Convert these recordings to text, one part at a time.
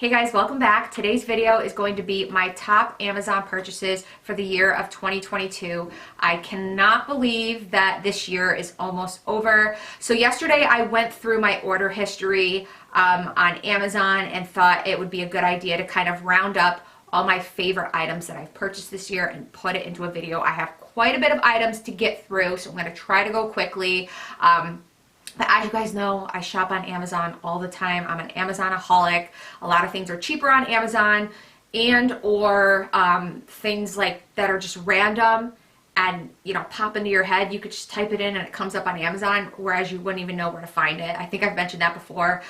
Hey guys, welcome back. Today's video is going to be my top Amazon purchases for the year of 2022. I cannot believe that this year is almost over. So yesterday I went through my order history on Amazon and thought it would be a good idea to kind of round up all my favorite items that I've purchased this year and put it into a video. I have quite a bit of items to get through, so I'm going to try to go quickly. But as you guys know, I shop on Amazon all the time. I'm an Amazonaholic. A lot of things are cheaper on Amazon and or things like that are just random and, you know, pop into your head. You could just type it in and it comes up on Amazon, whereas you wouldn't even know where to find it. I think I've mentioned that before.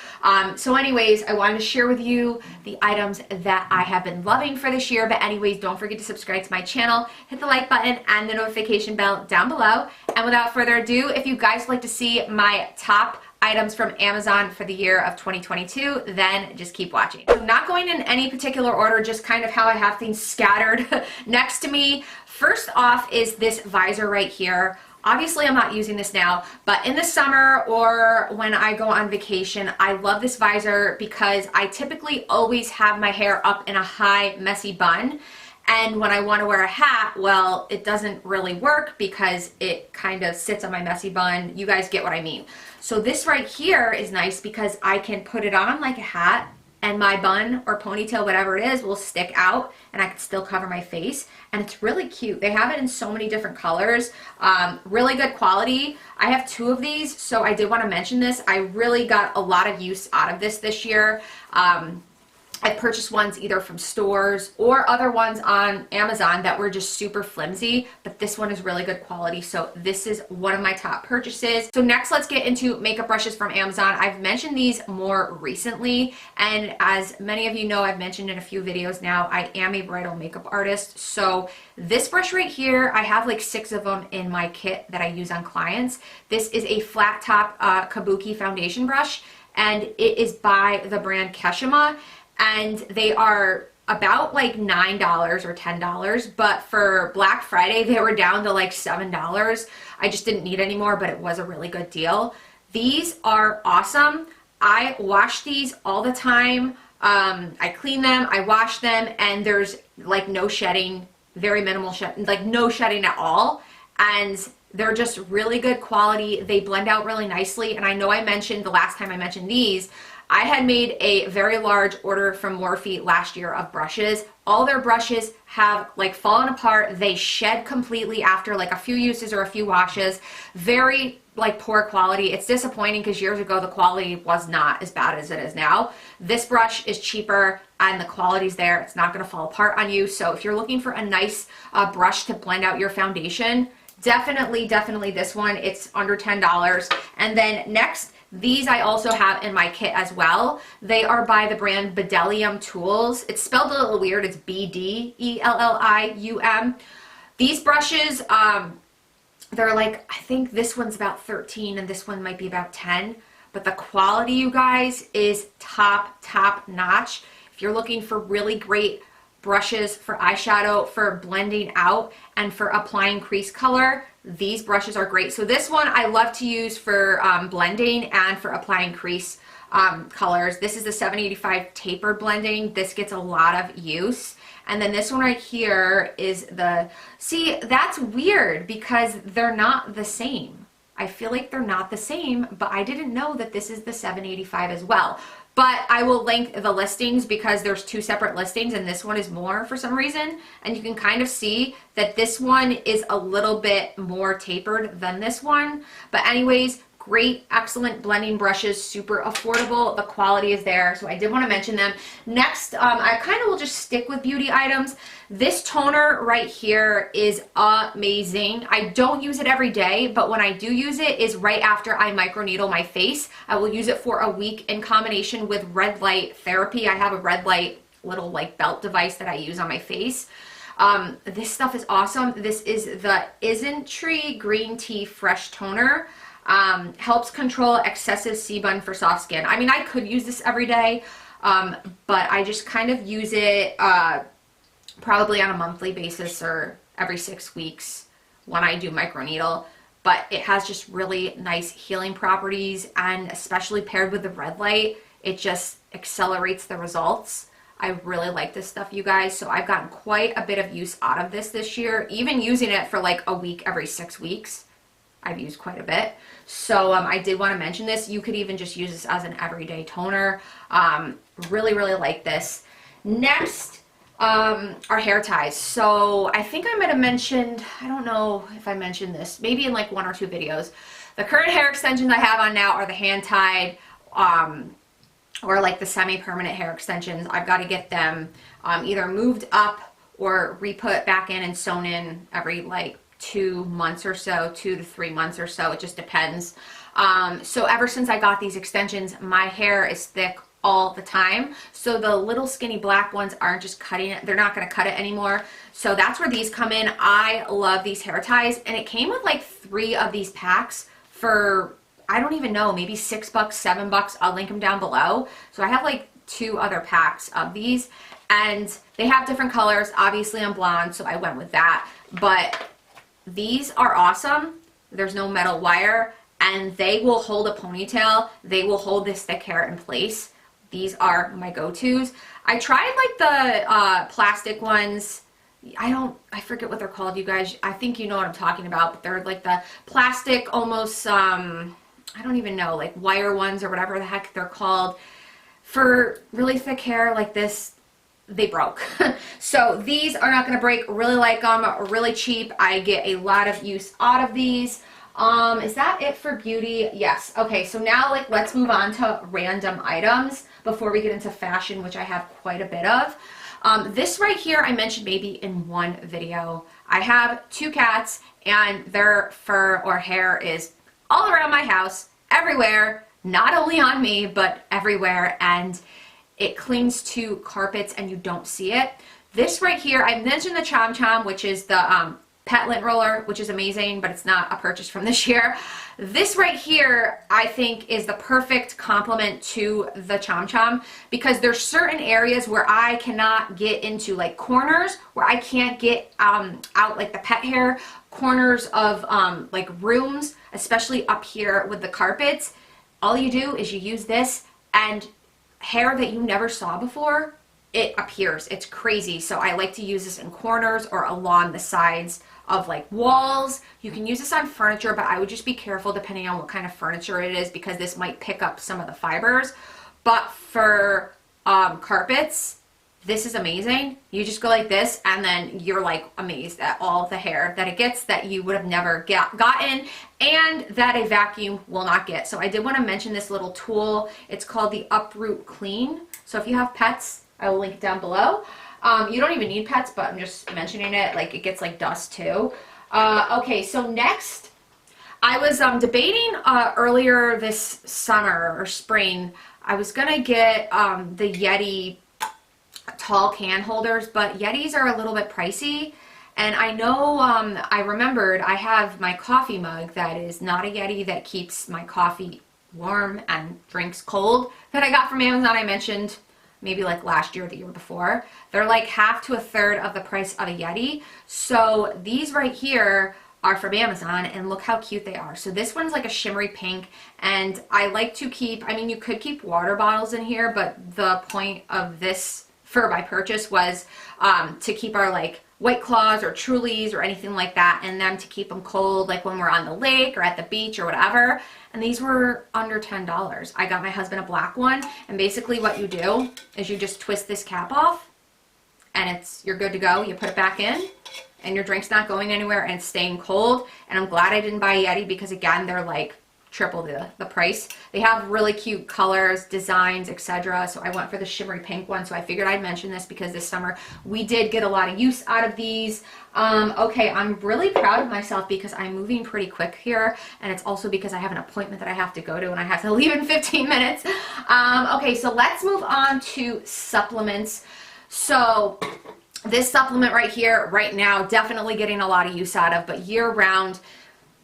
So anyways, I wanted to share with you the items that I have been loving for this year. But anyways, don't forget to subscribe to my channel, hit the like button and the notification bell down below. And without further ado, if you guys would like to see my top items from Amazon for the year of 2022, then just keep watching. I'm not going in any particular order, just kind of how I have things scattered next to me. First off is this visor right here. Obviously I'm not using this now, but in the summer or when I go on vacation, I love this visor because I typically always have my hair up in a high messy bun. And when I want to wear a hat, well, it doesn't really work because it kind of sits on my messy bun. You guys get what I mean. So this right here is nice because I can put it on like a hat and my bun or ponytail, whatever it is, will stick out and I can still cover my face. And it's really cute. They have it in so many different colors. Really good quality. I have two of these, so I did want to mention this. I really got a lot of use out of this year. I purchased ones either from stores or other ones on Amazon that were just super flimsy, but this one is really good quality, so this is one of my top purchases. So next, let's get into makeup brushes from Amazon. I've mentioned these more recently, and as many of you know, I've mentioned in a few videos now, I am a bridal makeup artist, so this brush right here, I have like 6 of them in my kit that I use on clients. This is a flat top Kabuki foundation brush, and it is by the brand Keshima. And they are about like $9 or $10, but for Black Friday they were down to like $7. I just didn't need any more, but it was a really good deal. These are awesome. I wash these all the time. I clean them, I wash them, and there's like no shedding, very minimal shedding, like no shedding at all. And they're just really good quality. They blend out really nicely. And I know I mentioned the last time I mentioned these, I had made a very large order from Morphe last year of brushes. All their brushes have like fallen apart. They shed completely after like a few uses or a few washes. Very like poor quality. It's disappointing because years ago the quality was not as bad as it is now. This brush is cheaper and the quality's there. It's not going to fall apart on you. So if you're looking for a nice brush to blend out your foundation, definitely this one. It's under $10. And then next, these I also have in my kit as well. They are by the brand Bedellium Tools. It's spelled a little weird. It's B-D-E-L-L-I-U-M. These brushes, they're like, I think this one's about 13 and this one might be about 10. But the quality, you guys, is top notch. If you're looking for really great brushes for eyeshadow, for blending out, and for applying crease color, these brushes are great. So this one I love to use for blending and for applying crease colors. This is the 785 tapered blending. This gets a lot of use. And then this one right here is the, see, that's weird because they're not the same. I feel like they're not the same, but I didn't know that this is the 785 as well. But I will link the listings because there's 2 separate listings and this one is more for some reason. And you can kind of see that this one is a little bit more tapered than this one. But anyways, great, excellent blending brushes, super affordable. The quality is there, so I did want to mention them. Next, I kind of will just stick with beauty items. This toner right here is amazing. I don't use it every day, but when I do use it is right after I microneedle my face. I will use it for a week in combination with red light therapy. I have a red light little like belt device that I use on my face. This stuff is awesome. This is the Isn't Green Tea Fresh Toner. Helps control excessive sebum for soft skin. I mean, I could use this every day, but I just kind of use it probably on a monthly basis or every 6 weeks when I do microneedle. But it has just really nice healing properties, and especially paired with the red light, it just accelerates the results. I really like this stuff, you guys. So I've gotten quite a bit of use out of this year. Even using it for like a week every 6 weeks, I've used quite a bit. So I did want to mention this. You could even just use this as an everyday toner. Really, really like this. Next, are hair ties. So I think I might have mentioned, I don't know if I mentioned this, maybe in like 1 or 2 videos. The current hair extensions I have on now are the hand tied, or like the semi-permanent hair extensions. I've got to get them either moved up or re-put back in and sewn in every like 2 months or so, 2 to 3 months or so. It just depends. So ever since I got these extensions, my hair is thick all the time. So the little skinny black ones aren't just cutting it. They're not going to cut it anymore. So that's where these come in. I love these hair ties. And it came with like 3 of these packs for, I don't even know, maybe $6, $7. I'll link them down below. So I have like 2 other packs of these, and they have different colors. Obviously I'm blonde, so I went with that. But these are awesome. There's no metal wire, and they will hold a ponytail. They will hold this thick hair in place. These are my go-tos. I tried like the plastic ones. I forget what they're called, you guys. I think you know what I'm talking about, but they're like the plastic almost, I don't even know, like wire ones or whatever the heck they're called. For really thick hair like this, they broke. So these are not going to break. Really like them, really cheap. I get a lot of use out of these. Is that it for beauty? Yes. Okay, so now like let's move on to random items before we get into fashion, which I have quite a bit of. This right here I mentioned maybe in 1 video. I have 2 cats, and their fur or hair is all around my house, everywhere, not only on me, but everywhere, and it clings to carpets and you don't see it. This right here, I mentioned the Chom Chom, which is the pet lint roller, which is amazing, but it's not a purchase from this year. This right here, I think, is the perfect complement to the Chom Chom, because there's certain areas where I cannot get into, like corners where I can't get out like the pet hair, corners of like rooms, especially up here with the carpets. All you do is you use this, and hair that you never saw before, it appears. It's crazy. So I like to use this in corners or along the sides of like walls. You can use this on furniture, but I would just be careful depending on what kind of furniture it is, because this might pick up some of the fibers. But for carpets, this is amazing. You just go like this, and then you're like amazed at all the hair that it gets that you would have never gotten, and that a vacuum will not get. So I did want to mention this little tool. It's called the Uproot Clean. So if you have pets, I will link it down below. You don't even need pets, but I'm just mentioning it. Like, it gets like dust too. Okay, so next, I was debating earlier this summer or spring. I was gonna get the Yeti tall can holders, but Yetis are a little bit pricey. And I know, I remembered I have my coffee mug that is not a Yeti, that keeps my coffee warm and drinks cold, that I got from Amazon. I mentioned maybe like last year or the year before. They're like half to a third of the price of a Yeti. So these right here are from Amazon, and look how cute they are. So this one's like a shimmery pink, and I like to keep, I mean, you could keep water bottles in here, but the point of this for my purchase was to keep our like White Claws or Trulies or anything like that in them, to keep them cold, like when we're on the lake or at the beach or whatever. And these were under $10. I got my husband a black one, and basically what you do is you just twist this cap off, and you're good to go. You put it back in, and your drink's not going anywhere, and it's staying cold. And I'm glad I didn't buy a Yeti, because again, they're like triple the price. They have really cute colors, designs, etc. So I went for the shimmery pink one. So I figured I'd mention this because this summer we did get a lot of use out of these. Okay, I'm really proud of myself because I'm moving pretty quick here, and it's also because I have an appointment that I have to go to, and I have to leave in 15 minutes. Okay, so let's move on to supplements. So this supplement right here, right now, definitely getting a lot of use out of, but year round,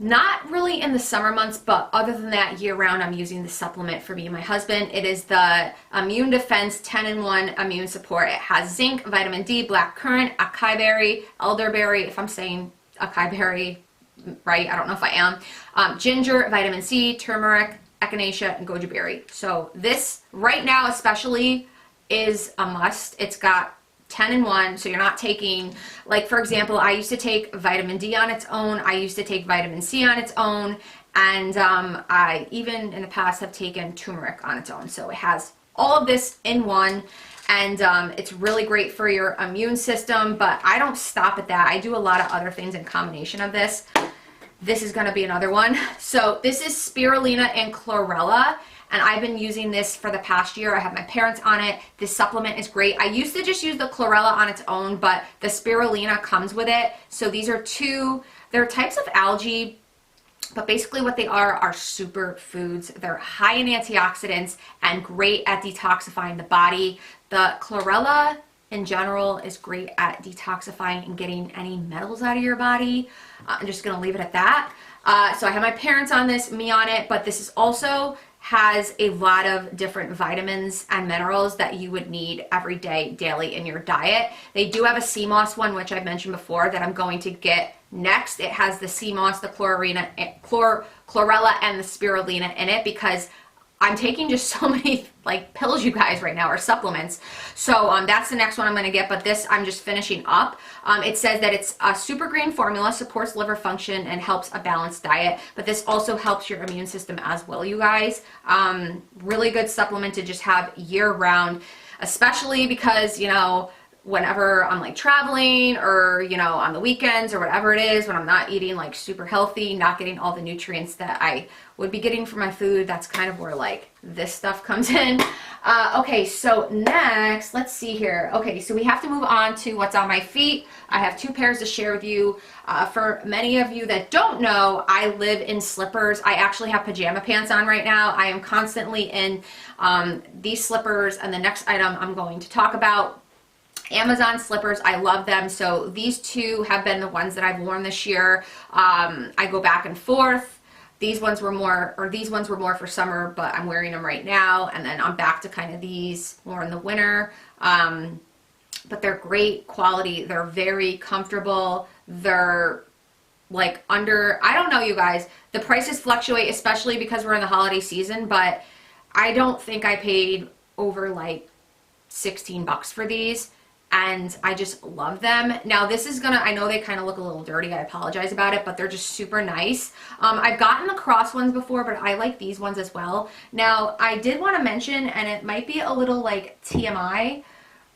not really in the summer months, but other than that, year round, I'm using the supplement for me and my husband. It is the Immune Defense 10-in-1 Immune Support. It has zinc, vitamin D, black currant, acai berry, elderberry, if I'm saying acai berry right, I don't know if I am, ginger, vitamin C, turmeric, echinacea, and goji berry. So this right now especially is a must. It's got 10 in 1, so you're not taking, like for example, I used to take vitamin D on its own, I used to take vitamin C on its own, and I even in the past have taken turmeric on its own. So it has all of this in one, and it's really great for your immune system, but I don't stop at that. I do a lot of other things in combination of this. This is gonna be another one. So this is Spirulina and Chlorella, and I've been using this for the past year. I have my parents on it. This supplement is great. I used to just use the Chlorella on its own, but the Spirulina comes with it. So these are they're types of algae, but basically what they are superfoods. They're high in antioxidants and great at detoxifying the body. The Chlorella in general is great at detoxifying and getting any metals out of your body. I'm just gonna leave it at that. So I have my parents on this, me on it, but this is also has a lot of different vitamins and minerals that you would need every day, daily in your diet. They do have a sea moss one, which I've mentioned before, that I'm going to get next. It has the sea moss, the chlorella, and the spirulina in it, because I'm taking just so many like pills, you guys, right now, or supplements. So that's the next one I'm going to get, but this I'm just finishing up. It says that it's a super green formula, supports liver function, and helps a balanced diet, but this also helps your immune system as well, you guys. Really good supplement to just have year round, especially because, you know, whenever I'm like traveling or, you know, on the weekends or whatever it is, when I'm not eating like super healthy, not getting all the nutrients that I would be getting from my food, that's kind of where like this stuff comes in. Okay, so next, let's see here. Okay, so we have to move on to what's on my feet. I have 2 pairs to share with you. For many of you that don't know, I live in slippers. I actually have pajama pants on right now. I am constantly in these slippers, and the next item I'm going to talk about, Amazon slippers. I love them. So these 2 have been the ones that I've worn this year. I go back and forth. These ones were more for summer, but I'm wearing them right now. And then I'm back to kind of these more in the winter. But they're great quality. They're very comfortable. They're like under, I don't know, you guys, the prices fluctuate, especially because we're in the holiday season, but I don't think I paid over like 16 bucks for these. And I just love them. Now this is gonna, I know they kind of look a little dirty, I apologize about it, but they're just super nice. I've gotten the cross ones before, but I like these ones as well. Now I did want to mention, and it might be a little like TMI,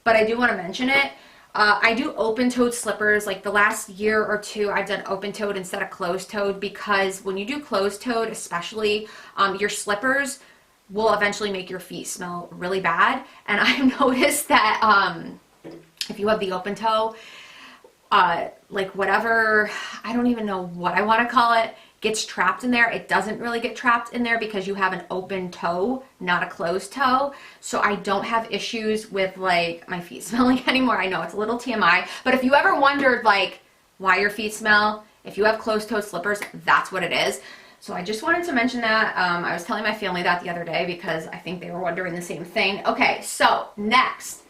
but I do want to mention it. I do open-toed slippers. Like the last year or 2, I've done open-toed instead of closed-toed, because when you do closed-toed, especially, your slippers will eventually make your feet smell really bad. And I've noticed that if you have the open toe, like whatever, I don't even know what I want to call it, gets trapped in there. It doesn't really get trapped in there because you have an open toe, not a closed toe. So I don't have issues with like my feet smelling anymore. I know it's a little TMI, but if you ever wondered like why your feet smell, if you have closed toe slippers, that's what it is. So I just wanted to mention that. I was telling my family that the other day because I think they were wondering the same thing. Okay, so next,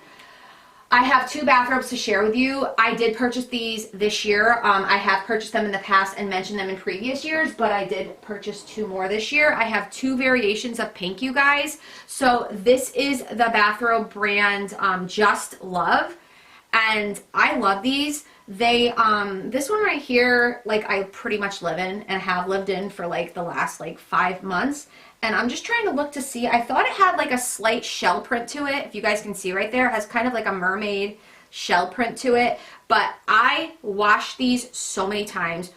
I have 2 bathrobes to share with you. I did purchase these this year. I have purchased them in the past and mentioned them in previous years, but I did purchase 2 more this year. I have 2 variations of pink, you guys. So this is the bathrobe brand Just Love, and I love these. They this one right here, like I pretty much live in and have lived in for like the last like 5 months. And I'm just trying to look to see, I thought it had like a slight shell print to it. If you guys can see right there, it has kind of like a mermaid shell print to it. But I washed these so many times,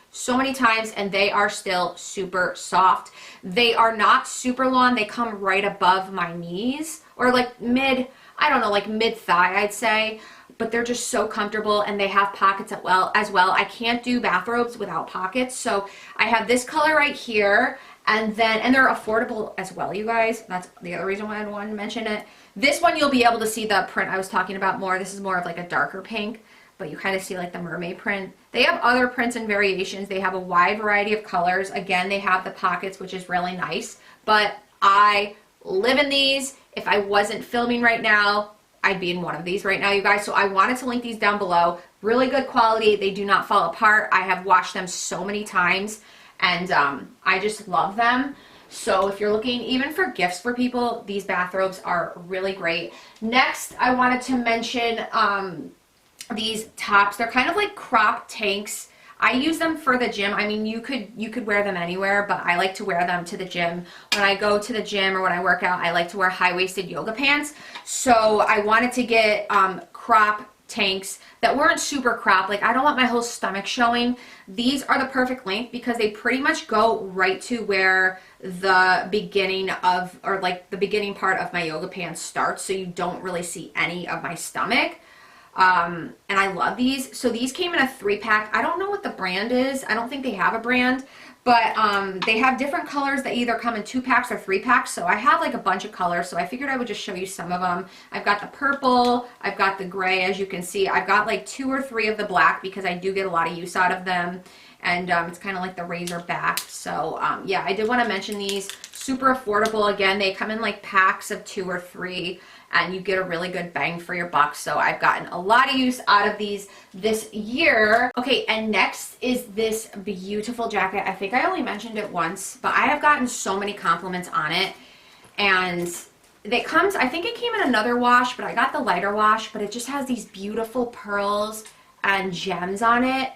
and they are still super soft. They are not super long. They come right above my knees, or like mid, I don't know, like mid thigh, I'd say. But they're just so comfortable, and they have pockets as well. I can't do bathrobes without pockets. So I have this color right here. And they're affordable as well, you guys. That's the other reason why I wanted to mention it. This one, you'll be able to see the print I was talking about more. This is more of like a darker pink, but you kind of see like the mermaid print. They have other prints and variations. They have a wide variety of colors. Again, they have the pockets, which is really nice. But I live in these. If I wasn't filming right now, I'd be in one of these right now, you guys. So I wanted to link these down below. Really good quality. They do not fall apart. I have washed them so many times, and I just love them. So if you're looking even for gifts for people, these bathrobes are really great. Next, I wanted to mention these tops. They're kind of like crop tanks. I use them for the gym. I mean, you could wear them anywhere, but I like to wear them to the gym. When I go to the gym or when I work out, I like to wear high-waisted yoga pants. So I wanted to get crop tanks that weren't super crop. Like, I don't want my whole stomach showing. These are the perfect length because they pretty much go right to where the beginning of, or like the beginning part of my yoga pants starts, so you don't really see any of my stomach. And I love these. So these came in a 3-pack. I don't know what the brand is. I don't think they have a brand, but they have different colors that either come in 2-packs or 3-packs. So I have like a bunch of colors. So I figured I would just show you some of them. I've got the purple. I've got the gray, as you can see. I've got like 2 or 3 of the black because I do get a lot of use out of them. And it's kind of like the razor back. So yeah, I did want to mention these. Super affordable. Again, they come in like packs of 2 or 3. And you get a really good bang for your buck. So I've gotten a lot of use out of these this year. Okay, and next is this beautiful jacket. I think I only mentioned it once, but I have gotten so many compliments on it. And it comes, I think it came in another wash, but I got the lighter wash, but it just has these beautiful pearls and gems on it.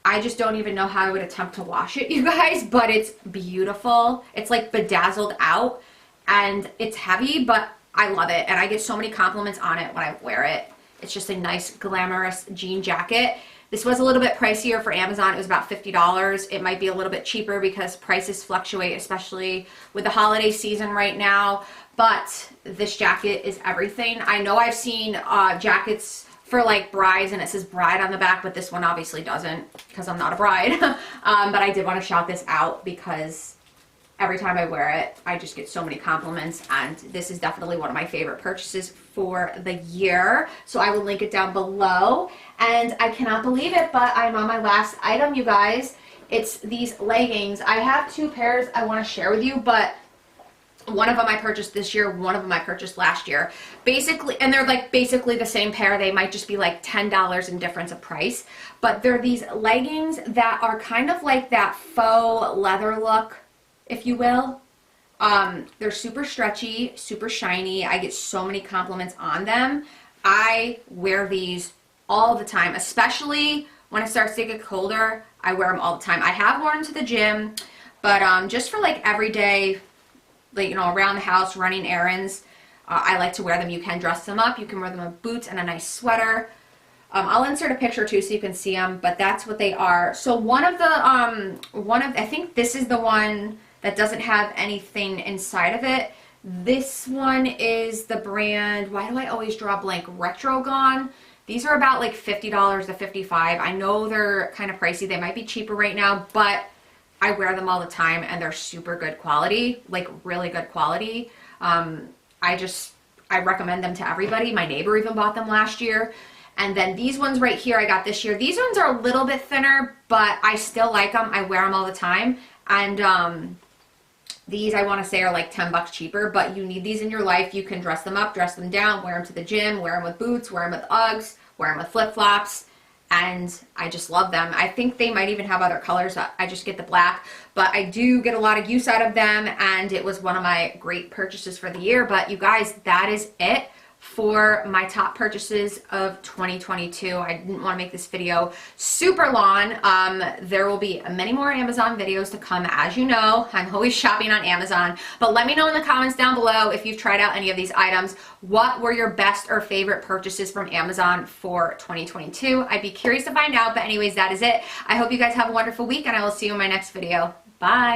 I just don't even know how I would attempt to wash it, you guys, but it's beautiful. It's like bedazzled out and it's heavy, but I love it, and I get so many compliments on it when I wear it. It's just a nice, glamorous jean jacket. This was a little bit pricier for Amazon. It was about $50. It might be a little bit cheaper because prices fluctuate, especially with the holiday season right now. But this jacket is everything. I know I've seen jackets for like brides, and it says bride on the back, but this one obviously doesn't because I'm not a bride. But I did want to shout this out because every time I wear it, I just get so many compliments, and this is definitely one of my favorite purchases for the year. So I will link it down below, and I cannot believe it, but I'm on my last item, you guys. It's these leggings. I have 2 pairs I want to share with you, but one of them I purchased this year, one of them I purchased last year. Basically, and they're like basically the same pair. They might just be like $10 in difference of price, but they're these leggings that are kind of like that faux leather look, if you will. They're super stretchy, super shiny. I get so many compliments on them. I wear these all the time, especially when it starts to get colder. I wear them all the time. I have worn them to the gym, but just for like everyday, like, you know, around the house, running errands, I like to wear them. You can dress them up. You can wear them with boots and a nice sweater. I'll insert a picture too so you can see them, but that's what they are. So one of the, I think this is the one that doesn't have anything inside of it. This one is the brand, why do I always draw a blank? Retrogon. These are about like $50 to $55. I know they're kind of pricey. They might be cheaper right now, but I wear them all the time and they're super good quality, like really good quality. I recommend them to everybody. My neighbor even bought them last year. And then these ones right here I got this year. These ones are a little bit thinner, but I still like them. I wear them all the time. And these, I want to say, are like $10 cheaper, but you need these in your life. You can dress them up, dress them down, wear them to the gym, wear them with boots, wear them with Uggs, wear them with flip-flops, and I just love them. I think they might even have other colors. I just get the black, but I do get a lot of use out of them, and it was one of my great purchases for the year. But you guys, that is it for my top purchases of 2022. I didn't want to make this video super long. There will be many more Amazon videos to come. As you know, I'm always shopping on Amazon, but let me know in the comments down below if you've tried out any of these items. What were your best or favorite purchases from Amazon for 2022? I'd be curious to find out, but anyways, that is it. I hope you guys have a wonderful week, and I will see you in my next video. Bye.